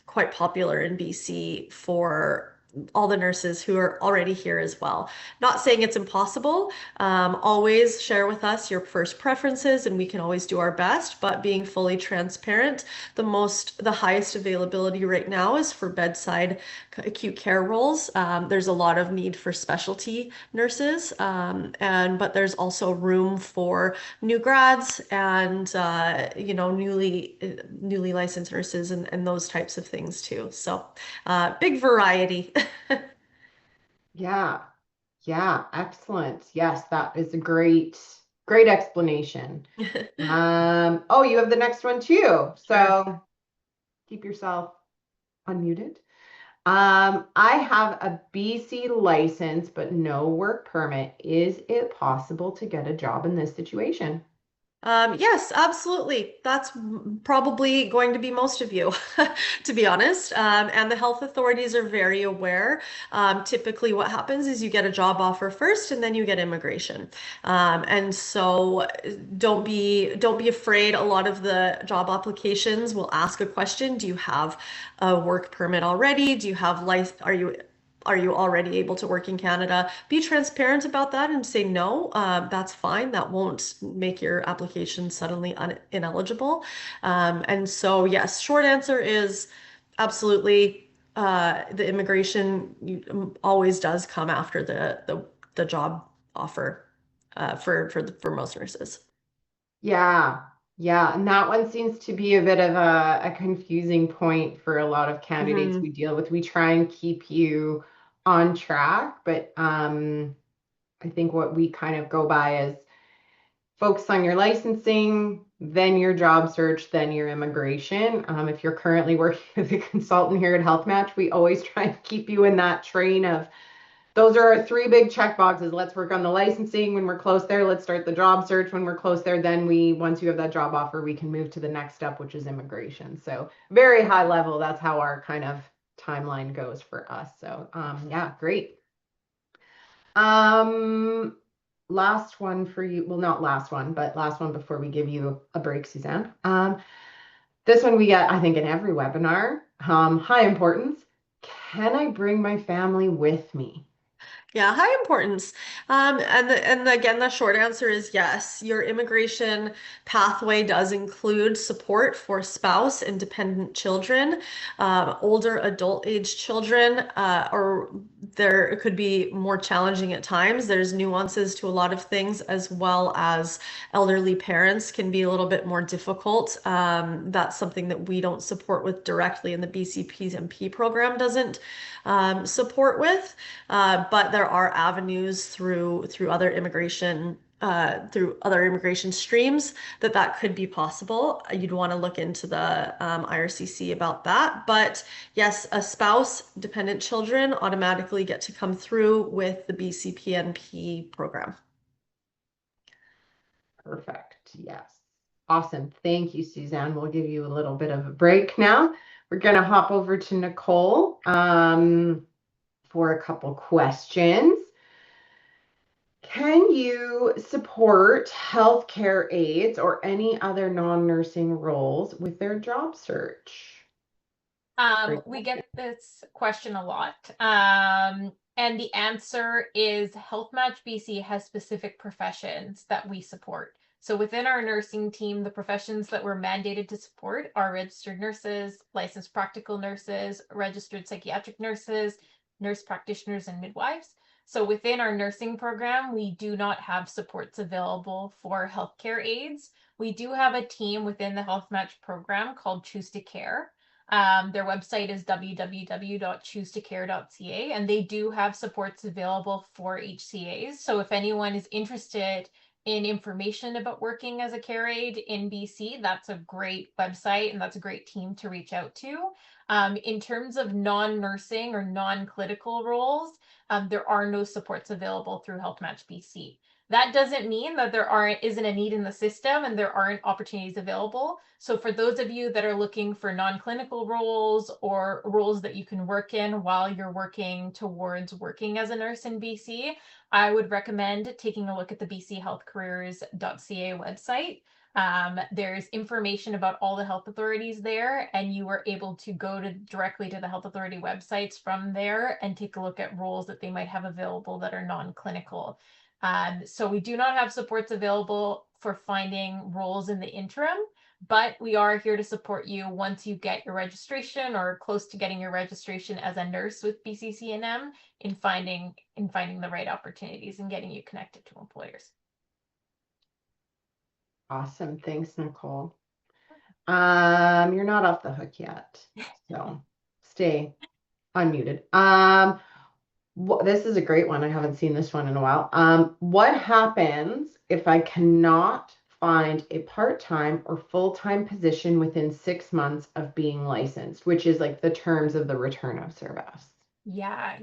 quite popular in BC for all the nurses who are already here as well. Not saying it's impossible. Always share with us your first preferences and we can always do our best, but being fully transparent, the highest availability right now is for bedside acute care roles. There's a lot of need for specialty nurses, but there's also room for new grads and newly licensed nurses and those types of things too. So big variety. Yeah, yeah, excellent. Yes, that is a great explanation. Oh, you have the next one too. Sure. So keep yourself unmuted. I have a BC license, but no work permit. Is it possible to get a job in this situation? Yes, absolutely. That's probably going to be most of you, to be honest. And the health authorities are very aware. Typically, what happens is you get a job offer first, and then you get immigration. And so don't be afraid. A lot of the job applications will ask a question: Do you have a work permit already? Do you have life? Are you already able to work in Canada? Be transparent about that and say no, that's fine. That won't make your application suddenly ineligible. And so, yes, short answer is absolutely. The immigration always does come after the job offer, for most nurses. Yeah, yeah. And that one seems to be a bit of a confusing point for a lot of candidates we Mhm. deal with. We try and keep you on track, but I think what we kind of go by is focus on your licensing, then your job search, then your immigration. If you're currently working as a consultant here at Health Match, we always try and keep you in that train of those are our three big check boxes. Let's work on the licensing when we're close there. Let's start the job search when we're close there. Then once you have that job offer, we can move to the next step, which is immigration. So very high level. That's how our kind of timeline goes for us. So yeah, great. Um, last one for you. Well, not last one, but last one before we give you a break, Suzanne. This one we get, I think, in every webinar. High importance. Can I bring my family with me? Yeah, high importance. And again, the short answer is yes. Your immigration pathway does include support for spouse and dependent children, older adult age children, or there it could be more challenging at times. There's nuances to a lot of things, as well as elderly parents can be a little bit more difficult. That's something that we don't support with directly, and the BCPMP program doesn't support with. But there are avenues through other immigration streams that could be possible. You'd want to look into the IRCC about that. But yes, a spouse, dependent children automatically get to come through with the BCPNP program. Perfect. Yes. Awesome. Thank you, Suzanne. We'll give you a little bit of a break now. We're going to hop over to Nicole for a couple questions. Can you support healthcare aides or any other non-nursing roles with their job search? We get this question a lot. And the answer is Health Match BC has specific professions that we support. So within our nursing team, the professions that we're mandated to support are registered nurses, licensed practical nurses, registered psychiatric nurses, nurse practitioners, and midwives. So within our nursing program, we do not have supports available for healthcare aides. We do have a team within the Health Match program called Choose to Care. Their website is www.choosetocare.ca, and they do have supports available for HCAs. So if anyone is interested in information about working as a care aide in BC, that's a great website and that's a great team to reach out to. In terms of non-nursing or non-clinical roles, there are no supports available through Health Match BC. That doesn't mean that isn't a need in the system and there aren't opportunities available. So for those of you that are looking for non-clinical roles or roles that you can work in while you're working towards working as a nurse in BC, I would recommend taking a look at the bchealthcareers.ca website. There's information about all the health authorities there, and you are able to go directly to the health authority websites from there and take a look at roles that they might have available that are non-clinical. So we do not have supports available for finding roles in the interim, but we are here to support you once you get your registration or close to getting your registration as a nurse with BCCNM in finding the right opportunities and getting you connected to employers. Awesome. Thanks, Nicole. You're not off the hook yet, so stay unmuted. This is a great one. I haven't seen this one in a while. What happens if I cannot find a part-time or full-time position within 6 months of being licensed, which is like the terms of the return of service? Yeah.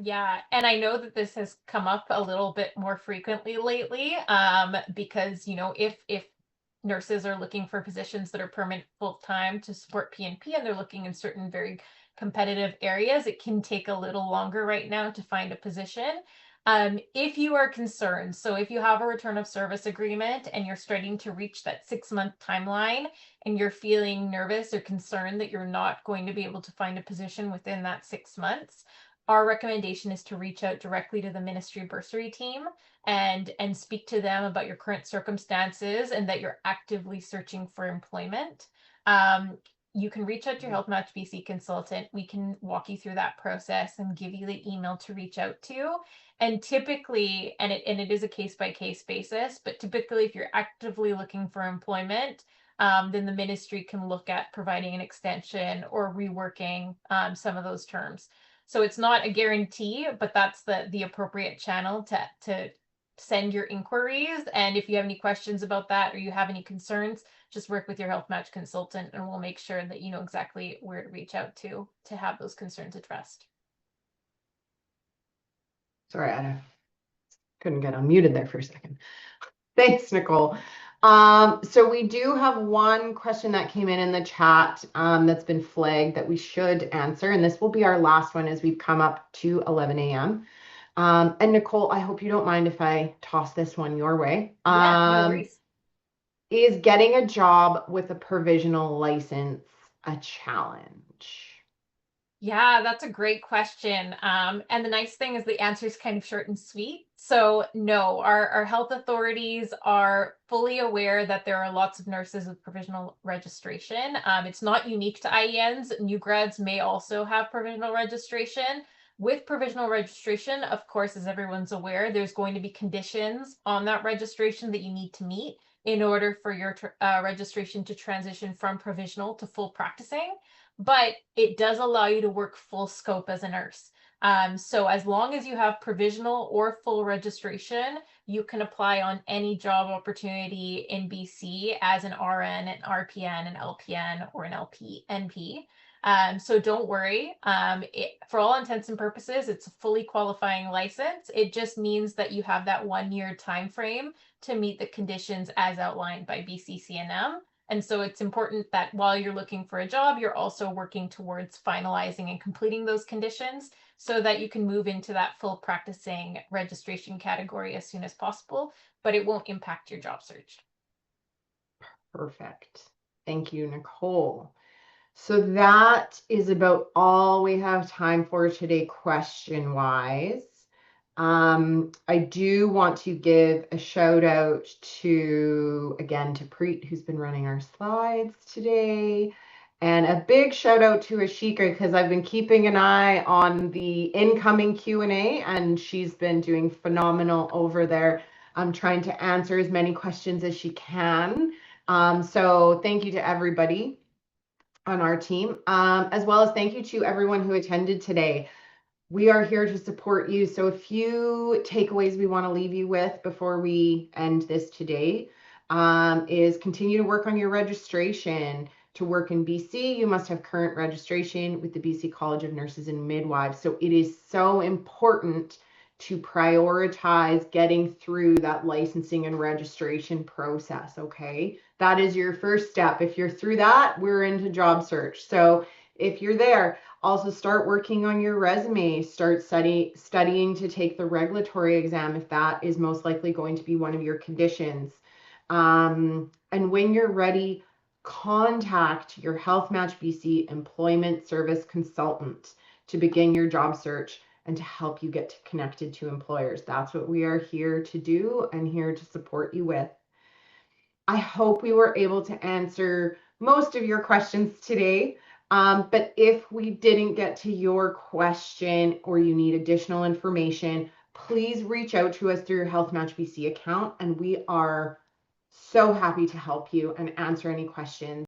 And I know that this has come up a little bit more frequently lately, because, if nurses are looking for positions that are permanent full-time to support PNP and they're looking in certain very competitive areas, it can take a little longer right now to find a position. If you are concerned, so if you have a return of service agreement and you're starting to reach that 6-month timeline and you're feeling nervous or concerned that you're not going to be able to find a position within that 6 months, our recommendation is to reach out directly to the ministry bursary team and speak to them about your current circumstances and that you're actively searching for employment. You can reach out to your Health Match BC consultant. We can walk you through that process and give you the email to reach out to. And typically, and it is a case by case basis, but typically if you're actively looking for employment, then the ministry can look at providing an extension or reworking some of those terms. So it's not a guarantee, but that's the appropriate channel to send your inquiries. And if you have any questions about that or you have any concerns, just work with your Health Match consultant and we'll make sure that you know exactly where to reach out to have those concerns addressed. Sorry, I couldn't get unmuted there for a second. Thanks, Nicole. So we do have one question that came in the chat that's been flagged that we should answer, and this will be our last one as we've come up to 11 a.m. And Nicole, I hope you don't mind if I toss this one your way. Yeah, no worries. Is getting a job with a provisional license a challenge? Yeah, that's a great question. And the nice thing is the answer is kind of short and sweet. So no, our health authorities are fully aware that there are lots of nurses with provisional registration. It's not unique to IENs. New grads may also have provisional registration. With provisional registration, of course, as everyone's aware, there's going to be conditions on that registration that you need to meet in order for your registration to transition from provisional to full practicing. But it does allow you to work full scope as a nurse. So as long as you have provisional or full registration, you can apply on any job opportunity in BC as an RN, an RPN, an LPN, or an NP. So don't worry. For all intents and purposes, it's a fully qualifying license. It just means that you have that 1 year time frame to meet the conditions as outlined by BCCNM. And so it's important that while you're looking for a job, you're also working towards finalizing and completing those conditions so that you can move into that full practicing registration category as soon as possible, but it won't impact your job search. Perfect. Thank you, Nicole. So that is about all we have time for today, question-wise. I do want to give a shout out to, again, to Preet, who's been running our slides today. And a big shout out to Ashika, because I've been keeping an eye on the incoming Q&A, and she's been doing phenomenal over there. I'm trying to answer as many questions as she can. So thank you to everybody on our team, as well as thank you to everyone who attended today. We are here to support you. So a few takeaways we want to leave you with before we end this today is continue to work on your registration. To work in BC, you must have current registration with the BC College of Nurses and Midwives. So it is so important to prioritize getting through that licensing and registration process, okay? That is your first step. If you're through that, we're into job search. So if you're there, also start working on your resume, start studying to take the regulatory exam if that is most likely going to be one of your conditions. And when you're ready, contact your Health Match BC Employment Service Consultant to begin your job search and to help you get connected to employers. That's what we are here to do and here to support you with. I hope we were able to answer most of your questions today. But if we didn't get to your question or you need additional information, please reach out to us through your Health Match BC account, and we are so happy to help you and answer any questions.